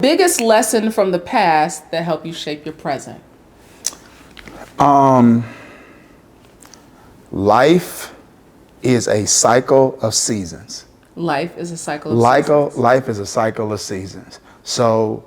Biggest lesson from the past that helped you shape your present? Life is a cycle of seasons. Life is a cycle of seasons. Life is a cycle of seasons. So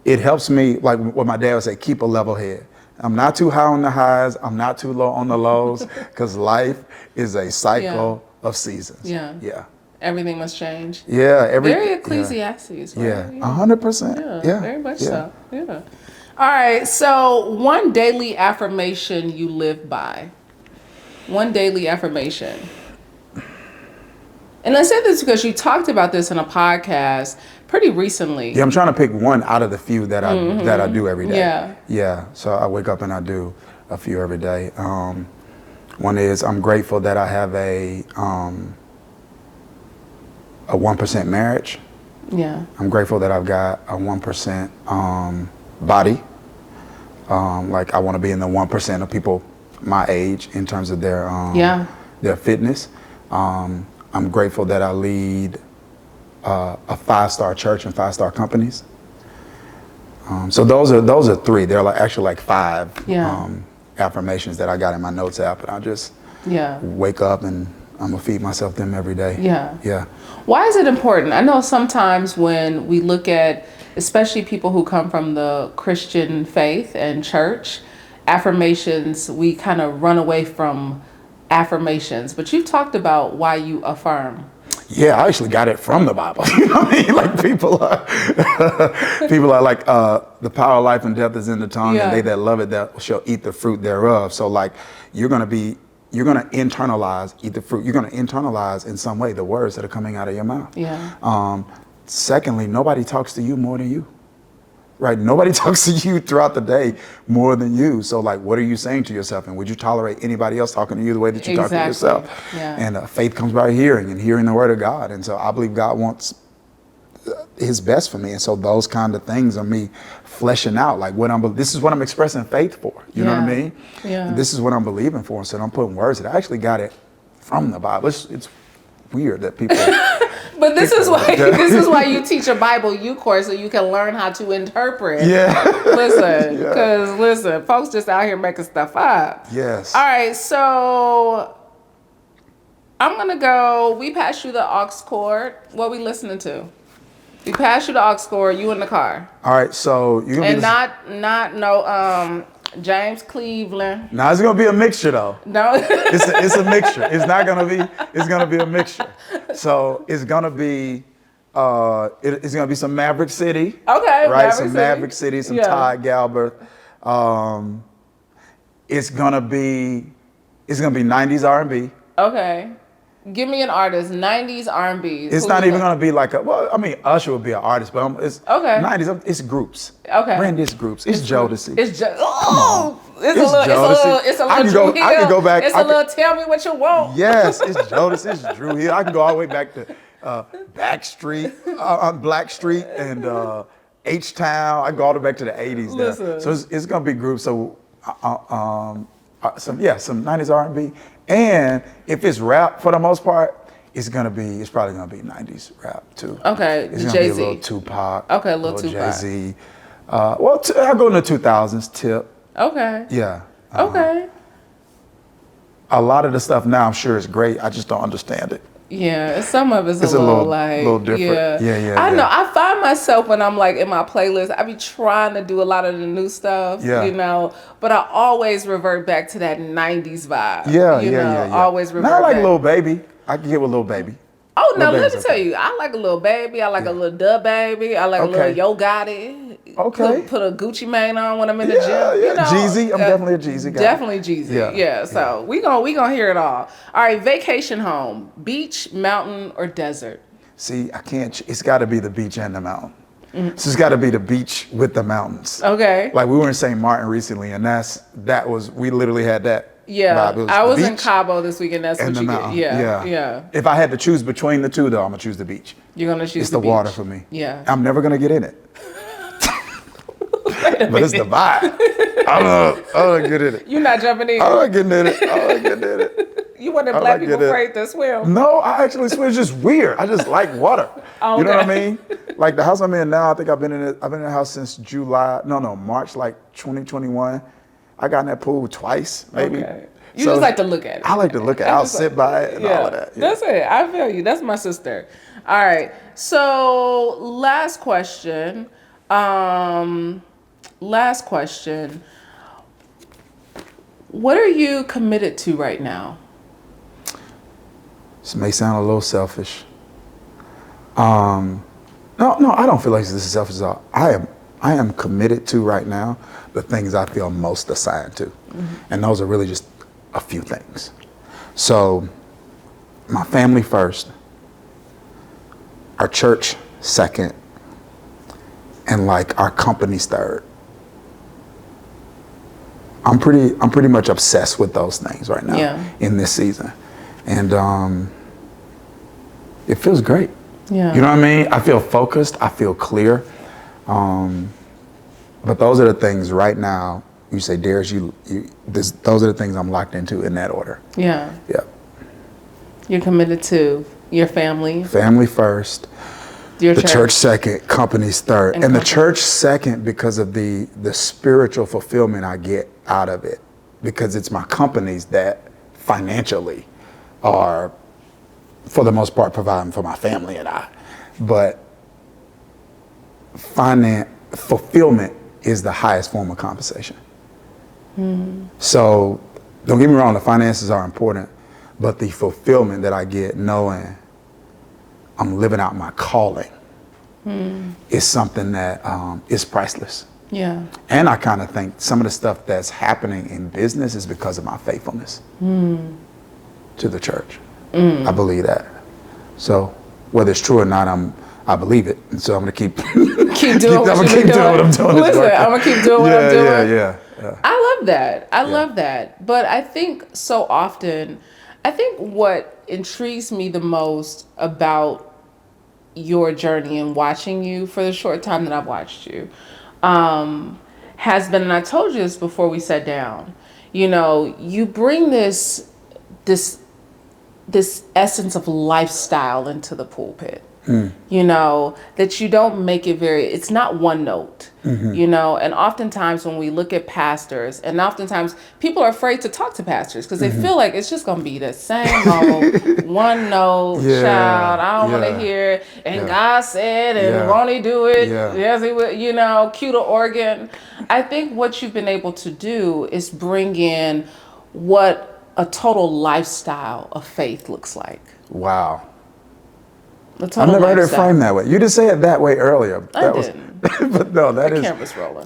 it helps me, like what my dad would say, keep a level head. I'm not too high on the highs. I'm not too low on the lows, because life is a cycle of seasons. Yeah. Everything must change. Yeah. Very Ecclesiastes, right? Yeah. 100%. Yeah. Very much so. Yeah. All right. So one daily affirmation you live by. One daily affirmation. And I said this because you talked about this in a podcast pretty recently. Yeah, I'm trying to pick one out of the few that I do every day. Yeah. Yeah. So I wake up and I do a few every day. One is I'm grateful that I have a 1% marriage. Yeah. I'm grateful that I've got a 1% body. Like I want to be in the 1% of people my age in terms of their fitness. I'm grateful that I lead a 5-star church and 5-star companies. So those are three. They're actually like 5 affirmations that I got in my notes app, and I just wake up and I'm gonna feed myself them every day. Yeah. Why is it important? I know sometimes when we look at, especially people who come from the Christian faith and church, affirmations, we kind of run away from affirmations, but you talked about why you affirm. Yeah, I actually got it from the Bible. You know what I mean? Like people are like, the power of life and death is in the tongue, and they that love it that shall eat the fruit thereof. So like you're gonna internalize, eat the fruit. You're gonna internalize in some way the words that are coming out of your mouth. Yeah. Secondly, nobody talks to you more than you. Right? Nobody talks to you throughout the day more than you. So like, what are you saying to yourself? And would you tolerate anybody else talking to you the way that you talk to yourself? Yeah. And faith comes by hearing, and hearing the word of God. And so I believe God wants his best for me. And so those kind of things are me fleshing out, like this is what I'm expressing faith for. You know what I mean? Yeah. And this is what I'm believing for. So I'm putting words that I actually got it from the Bible. It's weird that people... But this is why you teach a Bible U course, so you can learn how to interpret. Yeah. Listen, folks just out here making stuff up. Yes. All right, so I'm gonna go. We passed you the aux cord. What we listening to? We passed you the aux cord. You in the car. All right, so you're gonna not James Cleveland. Now it's gonna be a mixture though. No, it's a mixture. It's gonna be a mixture. So it's gonna be it's gonna be some Maverick City. Okay, right. Maverick City, some Todd Galbraith. It's gonna be 90s R&B. Okay. Give me an artist, 90s R&B. It's not even gonna be like Usher would be an artist, but it's 90s. It's groups. Okay. Brandy's groups. It's Jodeci. It's a little I can go back. It's a little tell me what you want. Yes, it's Jodeci. It's Drew Hill. I can go all the way back to Backstreet, on Black Street, and H-Town. I can go all the way back to the 80s. There. So it's gonna be groups. So some 90s R&B. And if it's rap, for the most part, it's probably gonna be 90s rap too. Okay, it's gonna Jay-Z. be a little Tupac. Okay, a little Tupac. Jay-Z. I'll go in the 2000s. Tip. Okay. Yeah. Okay. A lot of the stuff now, I'm sure is great. I just don't understand it. Yeah, some of it's a little different. Yeah. I know. I find myself when I'm like in my playlist, I be trying to do a lot of the new stuff, you know, but I always revert back to that 90s vibe. Yeah. Always revert back. Not like Lil Baby. I can get with Lil Baby. Oh, no, let me tell you. I like a Lil Baby. I like a little Dub Baby. I like a little Yo Gotti. Okay. Put a Gucci Mane on when I'm in the gym. Yeah. You know, Jeezy. I'm definitely a Jeezy guy. Definitely Jeezy. Yeah. So we gonna hear it all. All right. Vacation home: beach, mountain, or desert? See, I can't. It's got to be the beach and the mountain. Mm-hmm. So it's got to be the beach with the mountains. Okay. Like we were in St. Martin recently, and we literally had that. Yeah, I was in Cabo this weekend. That's what you get. Yeah. If I had to choose between the two, though, I'm gonna choose the beach. You're gonna choose the beach. It's the water for me. Yeah. I'm never gonna get in it. But it's the vibe. I'm not get in it. You're not jumping in. I'm not getting in it. You wonder black people afraid to swim? No, I actually swim. It's just weird. I just like water. Oh, you know okay. what I mean? Like the house I'm in now, I think I've been in the house since March like 2021. I got in that pool twice, maybe. Okay. You just like to look at it. I like to look at it. I'll sit by it and all of that. Yeah. That's it. I feel you. That's my sister. All right. So last question. What are you committed to right now? This may sound a little selfish. No, I don't feel like this is selfish at all. I am committed to right now the things I feel most assigned to. And those are really just a few things. So my family first, our church second, and like our company's third. I'm pretty much obsessed with those things right now in this season. And it feels great. Yeah. You know what I mean? I feel focused, I feel clear. But those are the things right now. You say, Dharius, those are the things I'm locked into in that order. Yeah. Yeah. You're committed to your family. Family first. The church second, company's third. And the church second because of the spiritual fulfillment I get out of it. Because it's my companies that financially are, for the most part, providing for my family and I. But fulfillment is the highest form of compensation. So don't get me wrong, the finances are important, but the fulfillment that I get knowing I'm living out my calling is something that is priceless. Yeah. And I kind of think some of the stuff that's happening in business is because of my faithfulness to the church. I believe that. So whether it's true or not, I believe it. And so I'm going to keep doing what I'm doing. Listen, I'm going to keep doing what I'm doing. Yeah. I love that. I love that. But I think so often, what intrigues me the most about your journey and watching you for the short time that I've watched you has been, and I told you this before we sat down, you bring this essence of lifestyle into the pulpit. That you don't make it it's not one note, and oftentimes when we look at pastors, and oftentimes people are afraid to talk to pastors because they feel like it's just going to be the same old one note, child, I don't want to hear it, and God said, and won't he do it? Yes, he will, cue the organ. I think what you've been able to do is bring in what a total lifestyle of faith looks like. Wow. I've never heard it framed that way. You didn't say it that way earlier. I didn't. But no, that is. The camera's rolling.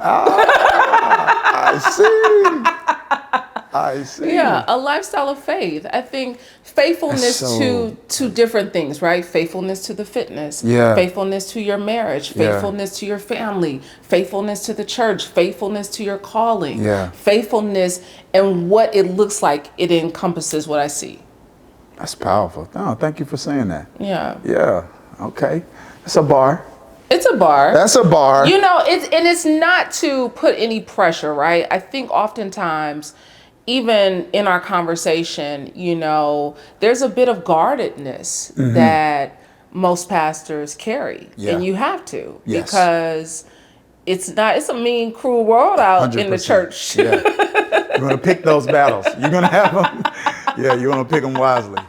I see. Yeah, a lifestyle of faith. I think faithfulness to different things, right? Faithfulness to the fitness. Yeah. Faithfulness to your marriage. Faithfulness to your family. Faithfulness to the church. Faithfulness to your calling. Yeah. Faithfulness and what it looks like. It encompasses what I see. That's powerful. No, thank you for saying that. Yeah. Yeah. Okay. That's a bar. It's a bar. That's a bar. It's not to put any pressure, right? I think oftentimes, even in our conversation, there's a bit of guardedness that most pastors carry. Yeah. And you have to, because it's a mean, cruel world out 100%. In the church. Yeah. You're going to pick those battles. You're going to have them. Yeah, you're going to pick them wisely.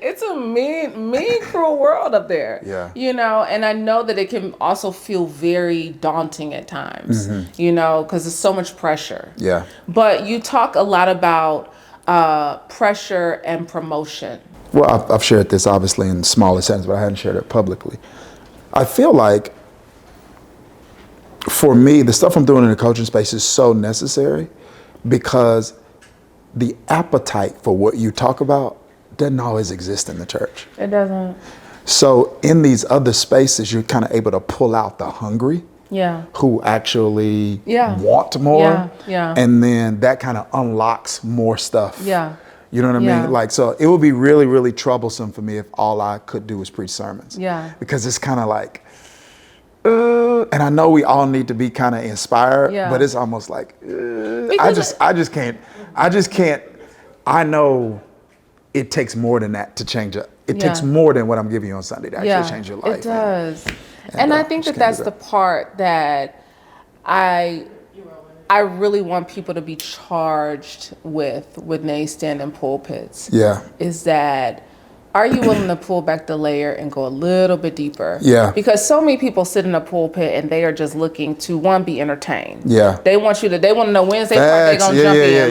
It's a mean, cruel world up there. Yeah. And I know that it can also feel very daunting at times, because there's so much pressure. Yeah. But you talk a lot about pressure and promotion. Well, I've shared this obviously in smaller settings, but I hadn't shared it publicly. I feel like, for me, the stuff I'm doing in the coaching space is so necessary because the appetite for what you talk about doesn't always exist in the church. It doesn't. So in these other spaces, you're kind of able to pull out the hungry, who actually want more, and then that kind of unlocks more stuff. Yeah. You know what I mean? Like, so it would be really, really troublesome for me if all I could do was preach sermons. Yeah. Because it's kind of like, and I know we all need to be kind of inspired, but it's almost like, I just can't. I know it takes more than that to change it. It takes more than what I'm giving you on Sunday to actually change your life. It does. And I think that's the part that I really want people to be charged with when they stand in pulpits. Yeah. Is that, are you willing to pull back the layer and go a little bit deeper? Yeah. Because so many people sit in a pulpit and they are just looking to, one, be entertained. Yeah. They want to know Wednesday part they're going to jump in.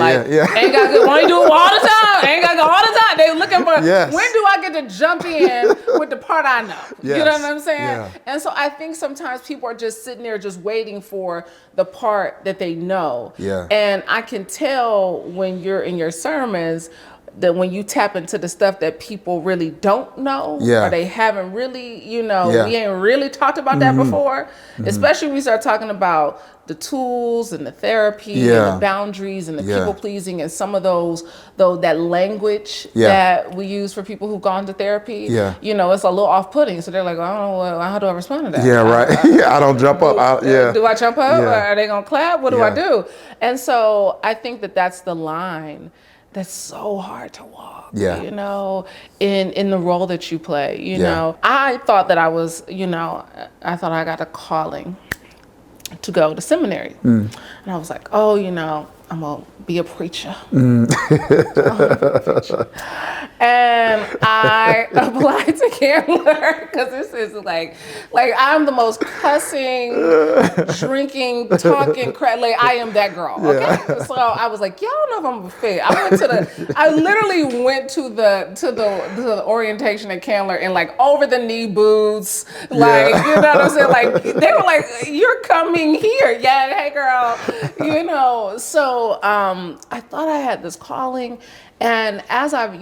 Ain't got to want to do it all the time. Ain't got to go all the time. They looking for, when do I get to jump in with the part I know? You know what I'm saying? Yeah. And so I think sometimes people are just sitting there just waiting for the part that they know. Yeah. And I can tell when you're in your sermons that when you tap into the stuff that people really don't know, or they haven't really, we ain't really talked about that before, especially when we start talking about the tools and the therapy and the boundaries and the people pleasing and some of that language that we use for people who've gone to therapy, it's a little off-putting. So they're like, I don't know, how do I respond to that? Yeah, right. I don't jump up. Do I jump up? Or are they going to clap? What do I do? And so I think that that's the line that's so hard to walk, in the role that you play, you know. I thought that I was, I thought I got a calling to go to seminary. And I was like, I'm going to be a preacher. And I applied to Candler because this is like I'm the most cussing, drinking, talking crap. Like, I am that girl. Okay, so I was like, y'all don't know if I'm a fit. I literally went to the orientation at Candler in like over the knee boots. Like, you know what I'm saying? Like, they were like, you're coming here. Yeah, hey girl. So I thought I had this calling. And as I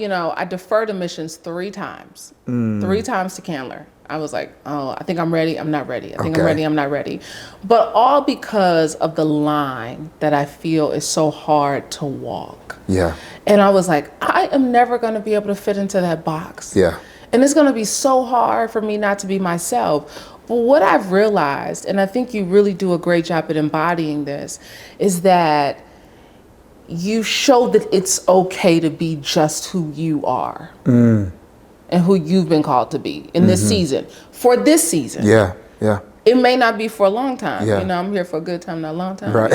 deferred admissions 3 times, 3 times to Candler. I was like, I think I'm ready. I'm not ready. I think I'm ready. I'm not ready. But all because of the line that I feel is so hard to walk. Yeah. And I was like, I am never going to be able to fit into that box. Yeah. And it's going to be so hard for me not to be myself. But what I've realized, and I think you really do a great job at embodying this, is that you show that it's okay to be just who you are and who you've been called to be in this season. For this season. Yeah. It may not be for a long time. Yeah. I'm here for a good time, not a long time. Right.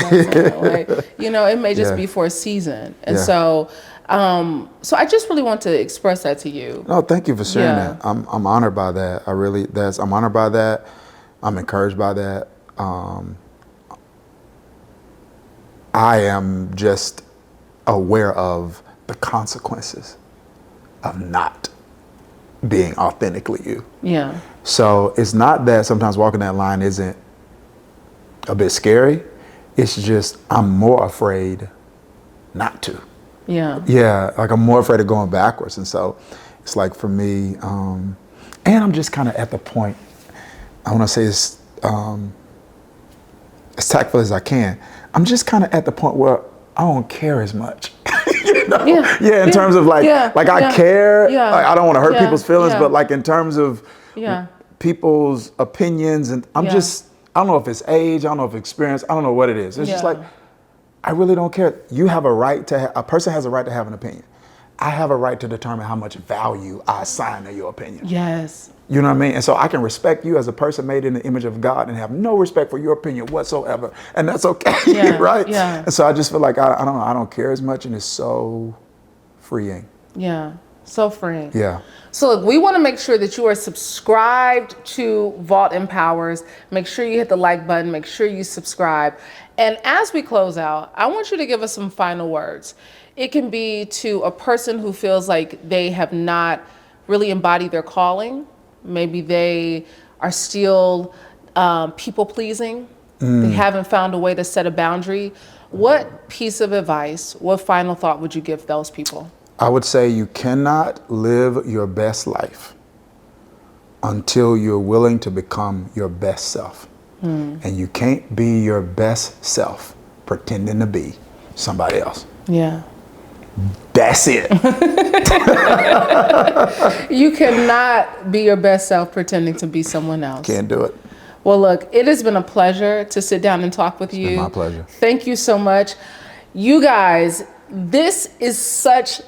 It may just be for a season. And so I just really want to express that to you. No, thank you for sharing that. I'm honored by that. I'm honored by that. I'm encouraged by that. I am just aware of the consequences of not being authentically you. Yeah. So it's not that sometimes walking that line isn't a bit scary. It's just I'm more afraid not to. Yeah. Yeah, like I'm more afraid of going backwards. And so it's like for me, and I'm just kind of at the point, I want to say this as tactful as I can. I'm just kind of at the point where I don't care as much. In terms of I care. Yeah. Like, I don't want to hurt people's feelings, but like in terms of people's opinions, and I don't know if it's age, I don't know if it's experience, I don't know what it is. It's just like, I really don't care. You have a right to, a person has a right to have an opinion. I have a right to determine how much value I assign to your opinion. Yes. You know what I mean? And so I can respect you as a person made in the image of God and have no respect for your opinion whatsoever. And that's okay, right? Yeah. And so I just feel like, I don't know, I don't care as much, and it's so freeing. Yeah, so freeing. Yeah. So look, we want to make sure that you are subscribed to Vault Empowers. Make sure you hit the like button. Make sure you subscribe. And as we close out, I want you to give us some final words. It can be to a person who feels like they have not really embodied their calling. Maybe they are still people pleasing. They haven't found a way to set a boundary. What piece of advice, what final thought would you give those people? I would say you cannot live your best life until you're willing to become your best self. And you can't be your best self pretending to be somebody else. Yeah. That's it. You cannot be your best self pretending to be someone else. Can't do it. Well, look, it has been a pleasure to sit down and talk with you. It's been my pleasure. Thank you so much. You guys, This is such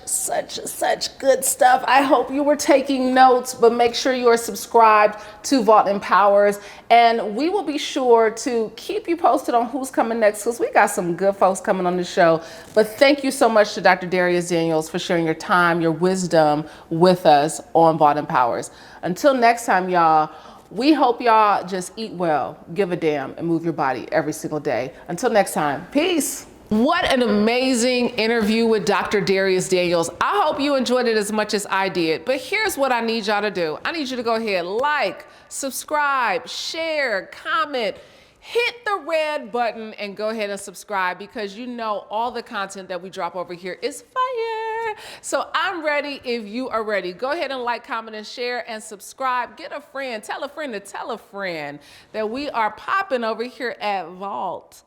good stuff. I hope you were taking notes, but make sure you are subscribed to Vault Empowers, and we will be sure to keep you posted on who's coming next, because we got some good folks coming on the show. But thank you so much to Dr. Dharius Daniels for sharing your time, your wisdom with us on Vault Empowers. Until next time, y'all, we hope y'all just eat well, give a damn, and move your body every single day. Until next time, peace. What an amazing interview with Dr. Dharius Daniels. I hope you enjoyed it as much as I did. But here's what I need y'all to do. I need you to go ahead, like, subscribe, share, comment, hit the red button and go ahead and subscribe, because you know all the content that we drop over here is fire. So I'm ready if you are ready. Go ahead and like, comment, and share, and subscribe. Get a friend, tell a friend to tell a friend that we are popping over here at Vault.